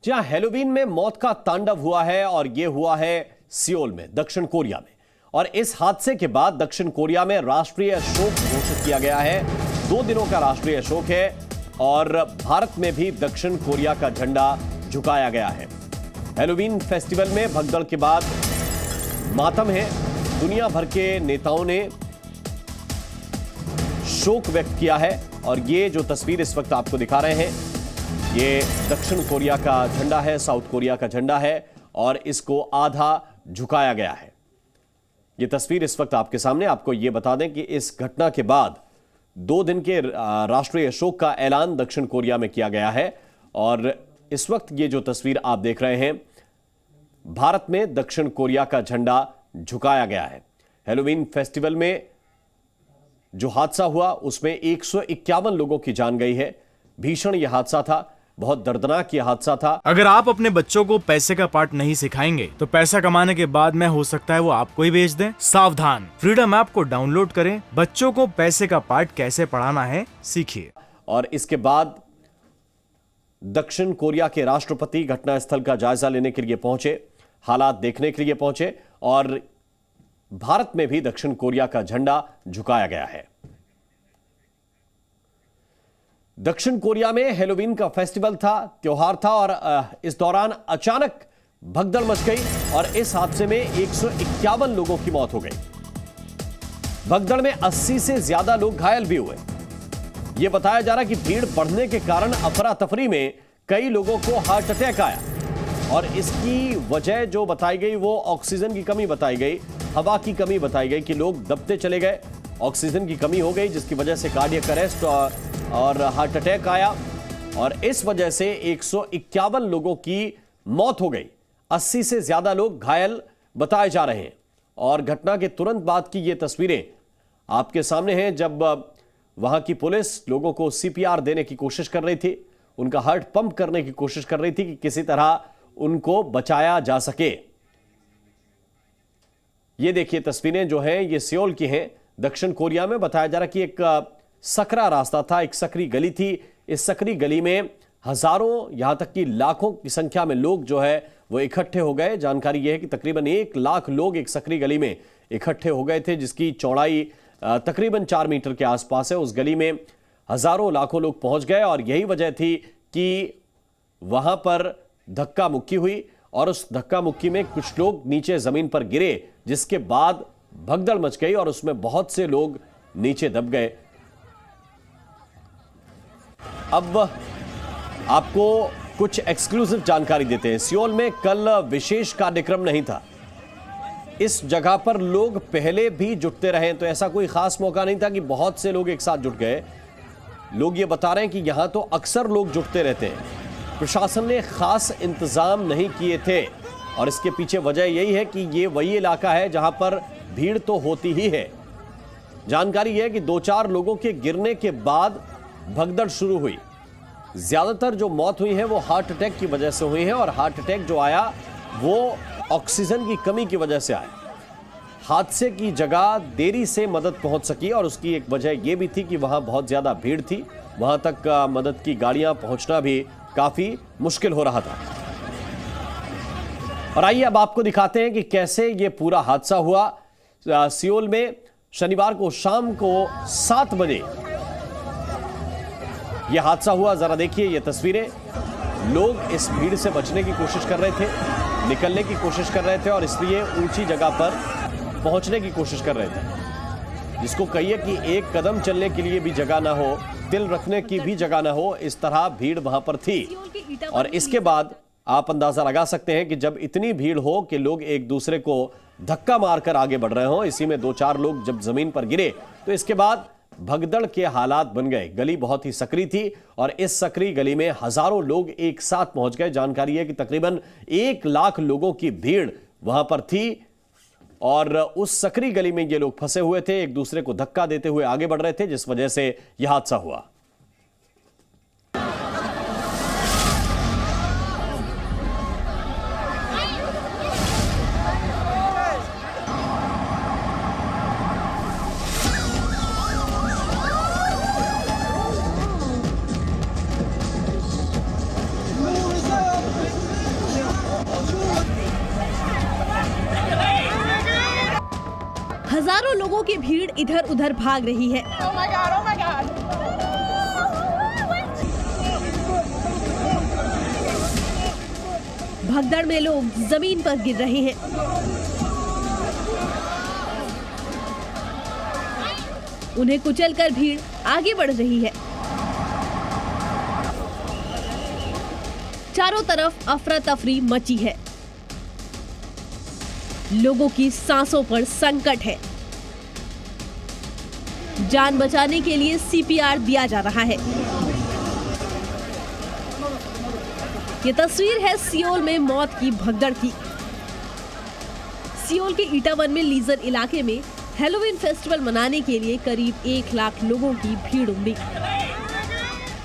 जी हां, हैलोवीन में मौत का तांडव हुआ है और यह हुआ है सियोल में, दक्षिण कोरिया में। और इस हादसे के बाद दक्षिण कोरिया में राष्ट्रीय शोक घोषित किया गया है। 2 दिनों का राष्ट्रीय शोक है और भारत में भी दक्षिण कोरिया का झंडा झुकाया गया है। हैलोवीन फेस्टिवल में भगदड़ के बाद मातम है। दुनिया भर के नेताओं ने शोक व्यक्त किया है और ये जो तस्वीर इस वक्त आपको दिखा रहे हैं, ये दक्षिण कोरिया का झंडा है, साउथ कोरिया का झंडा है और इसको आधा झुकाया गया है। ये तस्वीर इस वक्त आपके सामने। आपको ये बता दें कि इस घटना के बाद 2 दिन के राष्ट्रीय शोक का ऐलान दक्षिण कोरिया में किया गया है और इस वक्त ये जो तस्वीर आप देख रहे हैं, भारत में दक्षिण कोरिया का झंडा झुकाया गया है। हैलोवीन फेस्टिवल में जो हादसा हुआ उसमें 151 लोगों की जान गई है। भीषण यह हादसा था, बहुत दर्दनाक यह हादसा था। अगर आप अपने बच्चों को पैसे का पार्ट नहीं सिखाएंगे तो पैसा कमाने के बाद में हो सकता है वो आपको ही बेच दें। सावधान, फ्रीडम ऐप को डाउनलोड करें, बच्चों को पैसे का पार्ट कैसे पढ़ाना है सीखिए। और इसके बाद दक्षिण कोरिया के राष्ट्रपति घटनास्थल का जायजा लेने के लिए पहुंचे, हालात देखने के लिए पहुंचे और भारत में भी दक्षिण कोरिया का झंडा झुकाया गया है। दक्षिण कोरिया में हैलोवीन का फेस्टिवल था, त्योहार था और इस दौरान अचानक भगदड़ मच गई और इस हादसे में 151 लोगों की मौत हो गई। भगदड़ में 80 से ज्यादा लोग घायल भी हुए। यह बताया जा रहा है कि भीड़ बढ़ने के कारण अफरा तफरी में कई लोगों को हार्ट अटैक आया और इसकी वजह जो बताई गई वो ऑक्सीजन की कमी बताई गई, हवा की कमी बताई गई कि लोग दबते चले गए, ऑक्सीजन की कमी हो गई जिसकी वजह से कार्डियक अरेस्ट और हार्ट अटैक आया और इस वजह से 151 लोगों की मौत हो गई। 80 से ज्यादा लोग घायल बताए जा रहे हैं और घटना के तुरंत बाद की ये तस्वीरें आपके सामने हैं जब वहां की पुलिस लोगों को सीपीआर देने की कोशिश कर रही थी, उनका हार्ट पंप करने की कोशिश कर रही थी कि किसी तरह उनको बचाया जा सके। ये देखिए तस्वीरें जो हैं ये सियोल की हैं। दक्षिण कोरिया में बताया जा रहा कि एक सकरा रास्ता था, एक सकरी गली थी। इस सकरी गली में हजारों यहां तक कि लाखों की संख्या में लोग जो है वो इकट्ठे हो गए। जानकारी यह है कि तकरीबन 1 लाख लोग एक सकरी गली में इकट्ठे हो गए थे जिसकी चौड़ाई तकरीबन 4 मीटर के आसपास है। उस गली में हजारों लाखों लोग पहुंच गए और यही वजह थी कि वहां पर धक्का मुक्की हुई और उस धक्का मुक्की में कुछ लोग नीचे जमीन पर गिरे जिसके बाद भगदड़ मच गई और उसमें बहुत से लोग नीचे दब गए। अब आपको कुछ एक्सक्लूसिव जानकारी देते हैं। सियोल में कल विशेष कार्यक्रम नहीं था। इस जगह पर लोग पहले भी जुटते रहे तो ऐसा कोई खास मौका नहीं था कि बहुत से लोग एक साथ जुट गए। लोग ये बता रहे हैं कि यहां तो अक्सर लोग जुटते रहते हैं। प्रशासन ने खास इंतजाम नहीं किए थे और इसके पीछे वजह यही है कि ये वही इलाका है जहां पर भीड़ तो होती ही है। जानकारी यह है कि 2-4 लोगों के गिरने के बाद भगदड़ शुरू हुई। ज्यादातर जो मौत हुई है वो हार्ट अटैक की वजह से हुई है और हार्ट अटैक जो आया वो ऑक्सीजन की कमी की वजह से आया। हादसे की जगह देरी से मदद पहुंच सकी और उसकी एक वजह यह भी थी कि वहां बहुत ज्यादा भीड़ थी। वहां तक मदद की गाड़ियां पहुंचना भी काफी मुश्किल हो रहा था। और आइए अब आपको दिखाते हैं कि कैसे यह पूरा हादसा हुआ। सियोल में शनिवार को शाम को 7 बजे यह हादसा हुआ। जरा देखिए ये तस्वीरें। लोग इस भीड़ से बचने की कोशिश कर रहे थे, निकलने की कोशिश कर रहे थे और इसलिए ऊंची जगह पर पहुंचने की कोशिश कर रहे थे। जिसको कहिए कि एक कदम चलने के लिए भी जगह ना हो, दिल रखने की भी जगह ना हो, इस तरह भीड़ वहां पर थी। और इसके बाद आप अंदाजा लगा सकते हैं कि जब इतनी भीड़ हो कि लोग एक दूसरे को धक्का मारकर आगे बढ़ रहे हो, इसी में 2-4 लोग जब जमीन पर गिरे तो इसके बाद भगदड़ के हालात बन गए। गली बहुत ही सकरी थी और इस सकरी गली में हजारों लोग एक साथ पहुंच गए। जानकारी है कि तकरीबन 1 लाख लोगों की भीड़ वहां पर थी और उस सकरी गली में ये लोग फंसे हुए थे, एक दूसरे को धक्का देते हुए आगे बढ़ रहे थे जिस वजह से यह हादसा हुआ। हजारों लोगों की भीड़ इधर उधर भाग रही है। Oh my God, oh my God. भगदड़ में लोग जमीन पर गिर रहे हैं। उन्हें कुचलकर भीड़ आगे बढ़ रही है। चारों तरफ अफरा तफरी मची है। लोगों की सांसों पर संकट है। जान बचाने के लिए सीपीआर दिया जा रहा है। ये तस्वीर है सियोल में मौत की भगदड़ की। सियोल के इटावन में लीजर इलाके में हैलोवीन फेस्टिवल मनाने के लिए करीब 1 लाख लोगों की भीड़ उमड़ी।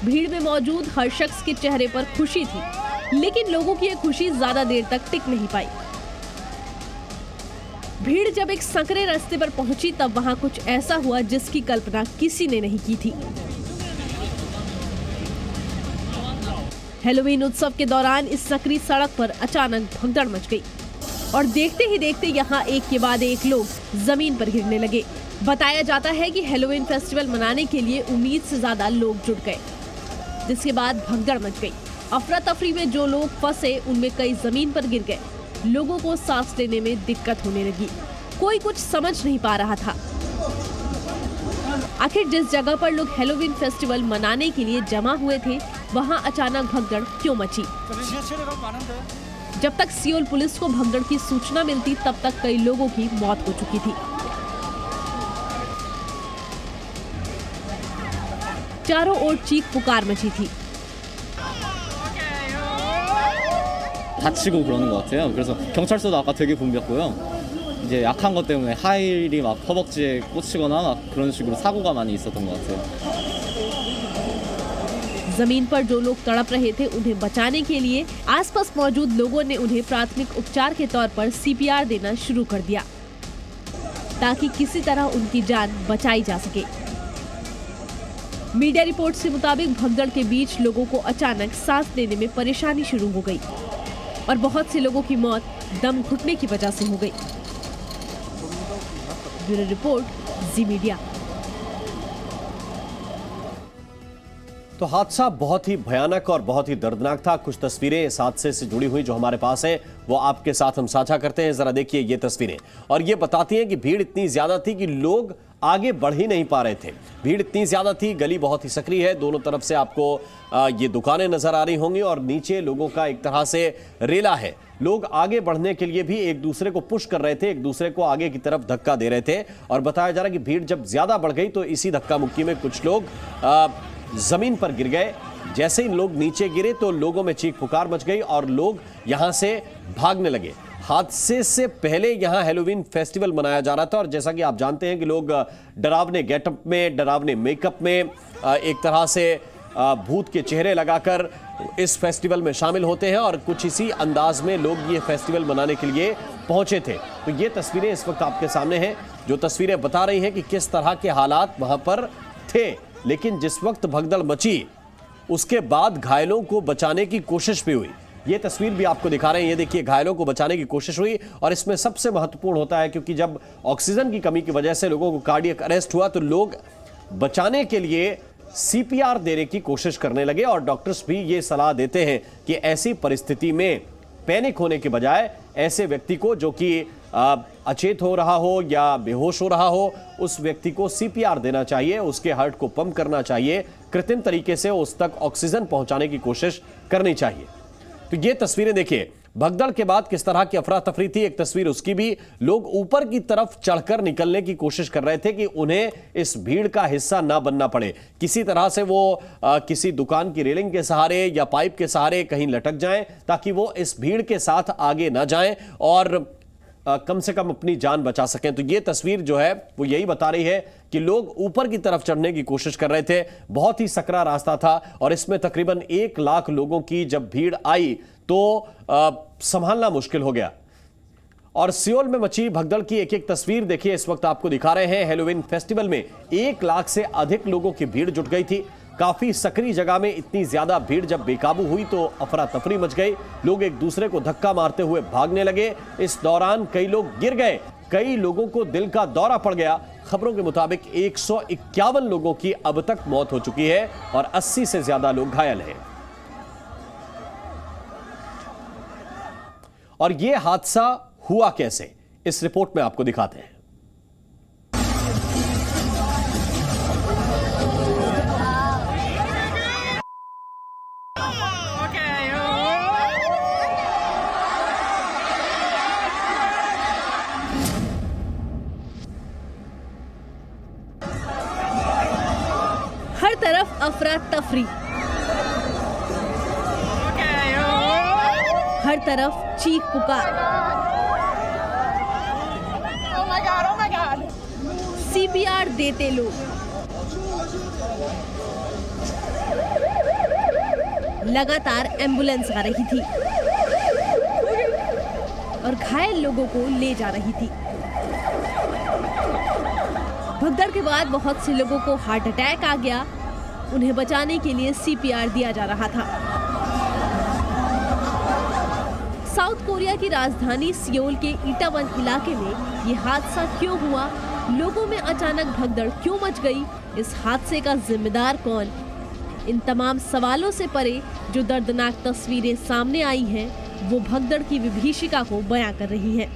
भीड़ में मौजूद हर शख्स के चेहरे पर खुशी थी, लेकिन लोगों की यह खुशी ज्यादा देर तक टिक नहीं पाई। भीड़ जब एक संकरे रास्ते पर पहुंची तब वहां कुछ ऐसा हुआ जिसकी कल्पना किसी ने नहीं की थी। हैलोवीन उत्सव के दौरान इस सकरी सड़क पर अचानक भगदड़ मच गई और देखते ही देखते यहाँ एक के बाद एक लोग जमीन पर गिरने लगे। बताया जाता है कि हैलोवीन फेस्टिवल मनाने के लिए उम्मीद से ज्यादा लोग जुट गए, जिसके बाद भगदड़ मच गई। अफरा तफरी में जो लोग फंसे उनमें कई जमीन पर गिर गए। लोगों को सांस लेने में दिक्कत होने लगी। कोई कुछ समझ नहीं पा रहा था। आखिर जिस जगह पर लोग हैलोवीन फेस्टिवल मनाने के लिए जमा हुए थे वहां अचानक भगदड़ क्यों मची? जब तक सियोल पुलिस को भगदड़ की सूचना मिलती तब तक कई लोगों की मौत हो चुकी थी। चारों ओर चीख पुकार मची थी। 다치고 그러는 것 같아요. 그래서 경찰서도 아까 되게 붐볐고요. 이제 약한 것 때문에 하일이 막 허벅지에 꽂히거나 막 그런 식으로 사고가 많이 있었던 것 같아요. जमीन पर जो लोग तड़प रहे थे उन्हें बचाने के लिए आसपास मौजूद लोगों ने उन्हें प्राथमिक उपचार के तौर पर सीपीआर देना शुरू कर दिया ताकि किसी तरह उनकी जान बचाई जा सके। मीडिया रिपोर्ट के मुताबिक भगदड़ के बीच लोगों को अचानक सांस लेने में परेशानी शुरू हो गई और बहुत से लोगों की मौत दम घुटने की वजह से हो गई। ब्यूरो रिपोर्ट, जी मीडिया। तो हादसा बहुत ही भयानक और बहुत ही दर्दनाक था। कुछ तस्वीरें इस हादसे से जुड़ी हुई जो हमारे पास है वो आपके साथ हम साझा करते हैं। जरा देखिए ये तस्वीरें, और ये बताती हैं कि भीड़ इतनी ज्यादा थी कि लोग आगे बढ़ ही नहीं पा रहे थे। भीड़ इतनी ज्यादा थी, गली बहुत ही सक्रिय है, दोनों तरफ से आपको ये दुकानें नजर आ रही होंगी और नीचे लोगों का एक तरह से रेला है। लोग आगे बढ़ने के लिए भी एक दूसरे को पुश कर रहे थे, एक दूसरे को आगे की तरफ धक्का दे रहे थे। और बताया जा रहा है कि भीड़ जब ज्यादा बढ़ गई तो इसी धक्का मुक्की में कुछ लोग जमीन पर गिर गए। जैसे ही लोग नीचे गिरे तो लोगों में चीख पुकार मच गई और लोग यहां से भागने लगे। हादसे से पहले यहां हैलोवीन फेस्टिवल मनाया जा रहा था और जैसा कि आप जानते हैं कि लोग डरावने गेटअप में, डरावने मेकअप में, एक तरह से भूत के चेहरे लगाकर इस फेस्टिवल में शामिल होते हैं और कुछ इसी अंदाज में लोग ये फेस्टिवल मनाने के लिए पहुंचे थे। तो ये तस्वीरें इस वक्त आपके सामने हैं, जो तस्वीरें बता रही हैं कि किस तरह के हालात वहां पर थे। लेकिन जिस वक्त भगदड़ मची उसके बाद घायलों को बचाने की कोशिश भी हुई। ये तस्वीर भी आपको दिखा रहे हैं, ये देखिए, घायलों को बचाने की कोशिश हुई। और इसमें सबसे महत्वपूर्ण होता है क्योंकि जब ऑक्सीजन की कमी की वजह से लोगों को कार्डियक अरेस्ट हुआ तो लोग बचाने के लिए सीपीआर देने की कोशिश करने लगे। और डॉक्टर्स भी ये सलाह देते हैं कि ऐसी परिस्थिति में पैनिक होने के बजाय ऐसे व्यक्ति को जो कि अचेत हो रहा हो या बेहोश हो रहा हो, उस व्यक्ति को सीपीआर देना चाहिए, उसके हार्ट को पंप करना चाहिए, कृत्रिम तरीके से उस तक ऑक्सीजन पहुंचाने की कोशिश करनी चाहिए। तो ये तस्वीरें देखिए, भगदड़ के बाद किस तरह की अफरा तफरी थी। एक तस्वीर उसकी भी, लोग ऊपर की तरफ चढ़कर निकलने की कोशिश कर रहे थे कि उन्हें इस भीड़ का हिस्सा ना बनना पड़े। किसी तरह से वो किसी दुकान की रेलिंग के सहारे या पाइप के सहारे कहीं लटक जाएं ताकि वो इस भीड़ के साथ आगे ना जाएं और कम से कम अपनी जान बचा सकें। तो ये तस्वीर जो है वो यही बता रही है कि लोग ऊपर की तरफ चढ़ने की कोशिश कर रहे थे। बहुत ही सकरा रास्ता था और इसमें तकरीबन 1 लाख लोगों की जब भीड़ आई तो संभालना मुश्किल हो गया। और सियोल में मची भगदड़ की एक एक तस्वीर देखिए, इस वक्त आपको दिखा रहे हैं। हैलोवीन फेस्टिवल में 1 लाख से अधिक लोगों की भीड़ जुट गई थी। काफी सक्रिय जगह में इतनी ज्यादा भीड़ जब बेकाबू हुई तो अफरा तफरी मच गई। लोग एक दूसरे को धक्का मारते हुए भागने लगे। इस दौरान कई लोग गिर गए, कई लोगों को दिल का दौरा पड़ गया। खबरों के मुताबिक 151 लोगों की अब तक मौत हो चुकी है और 80 से ज्यादा लोग घायल हैं। और यह हादसा हुआ कैसे, इस रिपोर्ट में आपको दिखाते हैं। हर तरफ अफरा तफरी, हर तरफ चीख पुकार। Oh my God. सीपीआर देते लोग, लगातार एम्बुलेंस आ रही थी और घायल लोगों को ले जा रही थी। भगदड़ के बाद बहुत से लोगों को हार्ट अटैक आ गया। उन्हें बचाने के लिए सीपीआर दिया जा रहा था। साउथ कोरिया की राजधानी सियोल के इटावन इलाके में ये हादसा क्यों हुआ, लोगों में अचानक भगदड़ क्यों मच गई, इस हादसे का जिम्मेदार कौन, इन तमाम सवालों से परे जो दर्दनाक तस्वीरें सामने आई हैं, वो भगदड़ की विभीषिका को बयां कर रही हैं।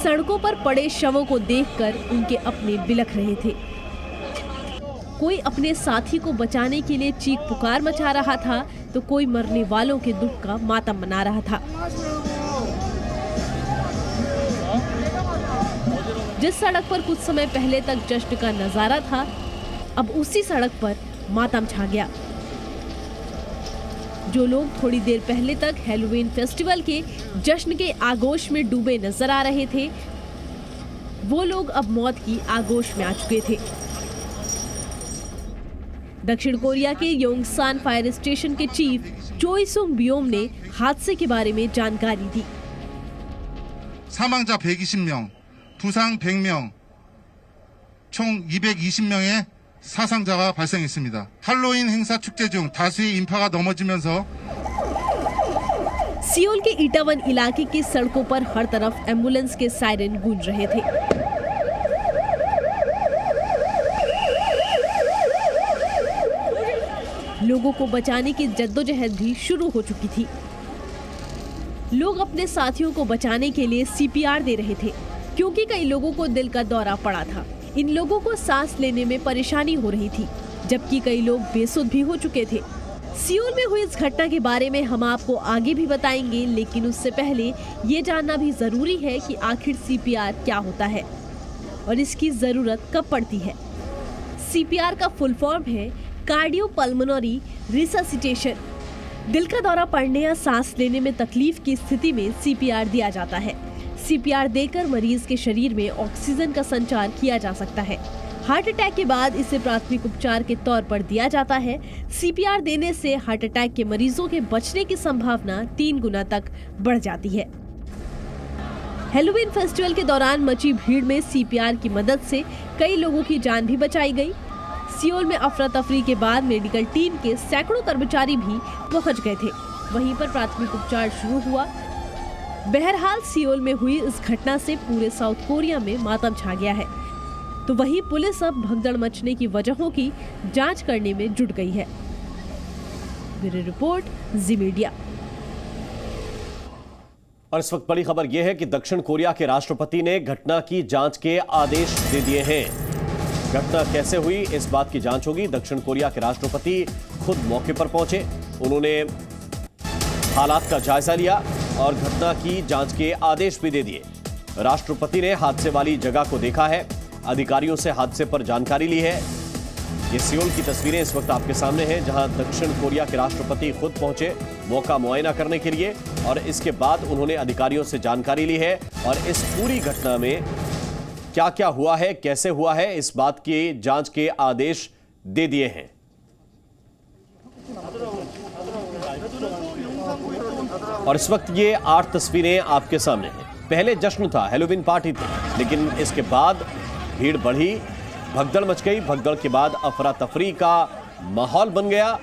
सड़कों पर पड़े शवों को देखकर उनके अपने बिलख रहे थे। कोई अपने साथी को बचाने के लिए चीख पुकार मचा रहा था, तो कोई मरने वालों के दुख का मातम मना रहा था। जिस सड़क पर कुछ समय पहले तक जश्न का नजारा था, अब उसी सड़क पर मातम छा गया। जो लोग थोड़ी देर पहले तक हैलोवीन फेस्टिवल के जश्न के आगोश में डूबे नजर आ रहे थे, वो लोग अब मौत की आगोश में आ चुके थे। दक्षिण कोरिया के योंगसान फायर स्टेशन के चीफ चोई सुंग बियोम ने हादसे के बारे में जानकारी दी। 사망자 120명, 부상 100명, 총 220명의 사상자가 발생했습니다. 할로윈 행사 축제 중 다수의 인파가 넘어지면서 सियोल के इटावन इलाके की सड़कों पर हर तरफ एम्बुलेंस के सायरन गूंज रहे थे। लोगों को बचाने की जद्दोजहद भी शुरू हो चुकी थी। लोग अपने साथियों को बचाने के लिए सीपीआर दे रहे थे, क्योंकि कई लोगों को दिल का दौरा पड़ा था। इन लोगों को सांस लेने में परेशानी हो रही थी, जबकि कई लोग बेसुध भी हो चुके थे। सियोल में हुई इस घटना के बारे में हम आपको आगे भी बताएंगे, लेकिन उससे पहले ये जानना भी जरूरी है कि आखिर सीपीआर क्या होता है और इसकी जरूरत कब पड़ती है। सीपीआर का फुल फॉर्म है कार्डियोपल्मोनरी रिससिटेशन। दिल का दौरा पड़ने या सांस लेने में तकलीफ की स्थिति में सीपीआर दिया जाता है। सीपीआर देकर मरीज के शरीर में ऑक्सीजन का संचार किया जा सकता है। हार्ट अटैक के बाद इसे प्राथमिक उपचार के तौर पर दिया जाता है। सीपीआर देने से हार्ट अटैक के मरीजों के बचने की संभावना 3 गुना तक बढ़ जाती है। हैलोवीन फेस्टिवल के दौरान मची भीड़ में सीपीआर की मदद से कई लोगों की जान भी बचाई गई। सियोल में अफरा तफरी के बाद मेडिकल टीम के सैकड़ों कर्मचारी भी पहुंच गए थे। वहीं पर प्राथमिक उपचार शुरू हुआ। बहरहाल सियोल में हुई इस घटना से पूरे साउथ कोरिया में मातम छा गया है। तो वहीं पुलिस अब भगदड़ मचने की वजहों की जांच करने में जुट गई है। ब्यूरो रिपोर्ट, जी मीडिया। और इस वक्त बड़ी खबर यह है कि दक्षिण कोरिया के राष्ट्रपति ने घटना की जांच के आदेश दे दिए हैं। घटना कैसे हुई, इस बात की जांच होगी। दक्षिण कोरिया के राष्ट्रपति खुद मौके पर पहुंचे, उन्होंने हालात का जायजा लिया और घटना की जांच के आदेश भी दे दिए। राष्ट्रपति ने हादसे वाली जगह को देखा है, अधिकारियों से हादसे पर जानकारी ली है। ये सियोल की तस्वीरें इस वक्त आपके सामने हैं, जहां दक्षिण कोरिया के राष्ट्रपति खुद पहुंचे मौका मुआयना करने के लिए, और इसके बाद उन्होंने अधिकारियों से जानकारी ली है और इस पूरी घटना में क्या क्या हुआ है, कैसे हुआ है, इस बात की जांच के आदेश दे दिए हैं। और इस वक्त ये 8 तस्वीरें आपके सामने हैं। पहले जश्न था, हैलोवीन पार्टी थी, लेकिन इसके बाद भीड़ बढ़ी, भगदड़ मच गई। भगदड़ के बाद अफरा तफरी का माहौल बन गया।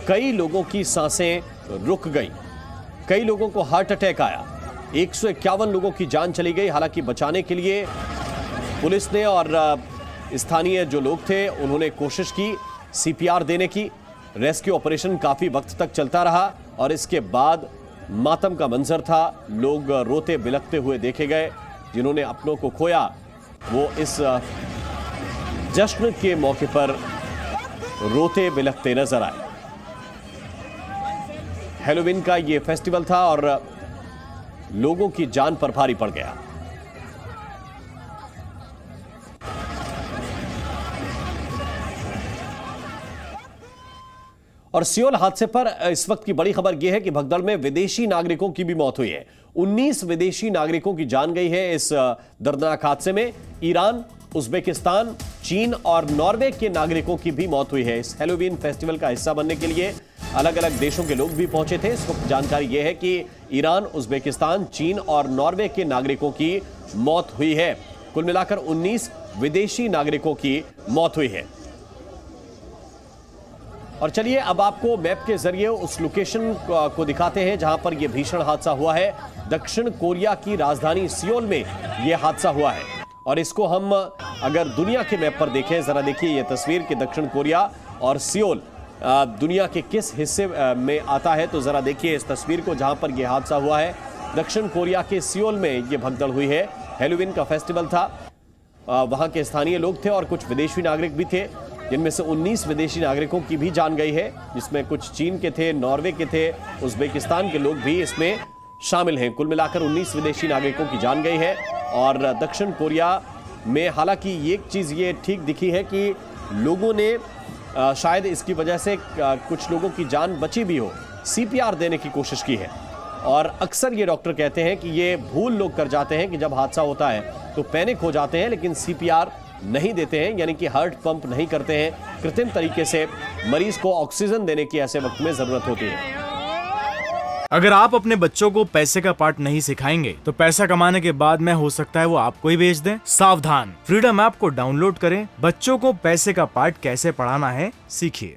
कई लोगों की सांसें रुक गई, कई लोगों को हार्ट अटैक आया। 151 लोगों की जान चली गई। हालांकि बचाने के लिए पुलिस ने और स्थानीय जो लोग थे उन्होंने कोशिश की सीपीआर देने की। रेस्क्यू ऑपरेशन काफी वक्त तक चलता रहा और इसके बाद मातम का मंजर था। लोग रोते बिलखते हुए देखे गए। जिन्होंने अपनों को खोया वो इस जश्न के मौके पर रोते बिलखते नजर आए। हैलोवीन का ये फेस्टिवल था और लोगों की जान पर भारी पड़ गया। और सियोल हादसे पर इस वक्त की बड़ी खबर यह है कि भगदड़ में विदेशी नागरिकों की भी मौत हुई है। 19 विदेशी नागरिकों की जान गई है इस दर्दनाक हादसे में। ईरान, उज्बेकिस्तान, चीन और नॉर्वे के नागरिकों की भी मौत हुई है। इस हैलोवीन फेस्टिवल का हिस्सा बनने के लिए अलग अलग देशों के लोग भी पहुंचे थे। इस वक्त जानकारी यह है कि ईरान, उज्बेकिस्तान, चीन और नॉर्वे के नागरिकों की मौत हुई है। कुल मिलाकर 19 विदेशी नागरिकों की मौत हुई है। और चलिए अब आपको मैप के जरिए उस लोकेशन को दिखाते हैं जहां पर यह भीषण हादसा हुआ है। दक्षिण कोरिया की राजधानी सियोल में यह हादसा हुआ है। और इसको हम अगर दुनिया के मैप पर देखें, जरा देखिए यह तस्वीर कि दक्षिण कोरिया और सियोल दुनिया के किस हिस्से में आता है। तो जरा देखिए इस तस्वीर को जहां पर यह हादसा हुआ है। दक्षिण कोरिया के सियोल में यह भगदड़ हुई है। हैलोवीन का फेस्टिवल था। वहां के स्थानीय लोग थे और कुछ विदेशी नागरिक भी थे, जिनमें से 19 विदेशी नागरिकों की भी जान गई है, जिसमें कुछ चीन के थे, नॉर्वे के थे, उज्बेकिस्तान के लोग भी इसमें शामिल हैं। कुल मिलाकर 19 विदेशी नागरिकों की जान गई है। और दक्षिण कोरिया में हालांकि एक चीज़ ये ठीक दिखी है कि लोगों ने शायद इसकी वजह से कुछ लोगों की जान बची भी हो, सीपीआर देने की कोशिश की है। और अक्सर ये डॉक्टर कहते हैं कि ये भूल लोग कर जाते हैं कि जब हादसा होता है तो पैनिक हो जाते हैं, लेकिन सीपीआर नहीं देते हैं, यानी कि हार्ट पंप नहीं करते हैं। कृत्रिम तरीके से मरीज को ऑक्सीजन देने की ऐसे वक्त में जरूरत होती है। अगर आप अपने बच्चों को पैसे का पार्ट नहीं सिखाएंगे तो पैसा कमाने के बाद में हो सकता है वो आपको ही बेच दें। सावधान, फ्रीडम ऐप को डाउनलोड करें। बच्चों को पैसे का पार्ट कैसे पढ़ाना है सीखिए।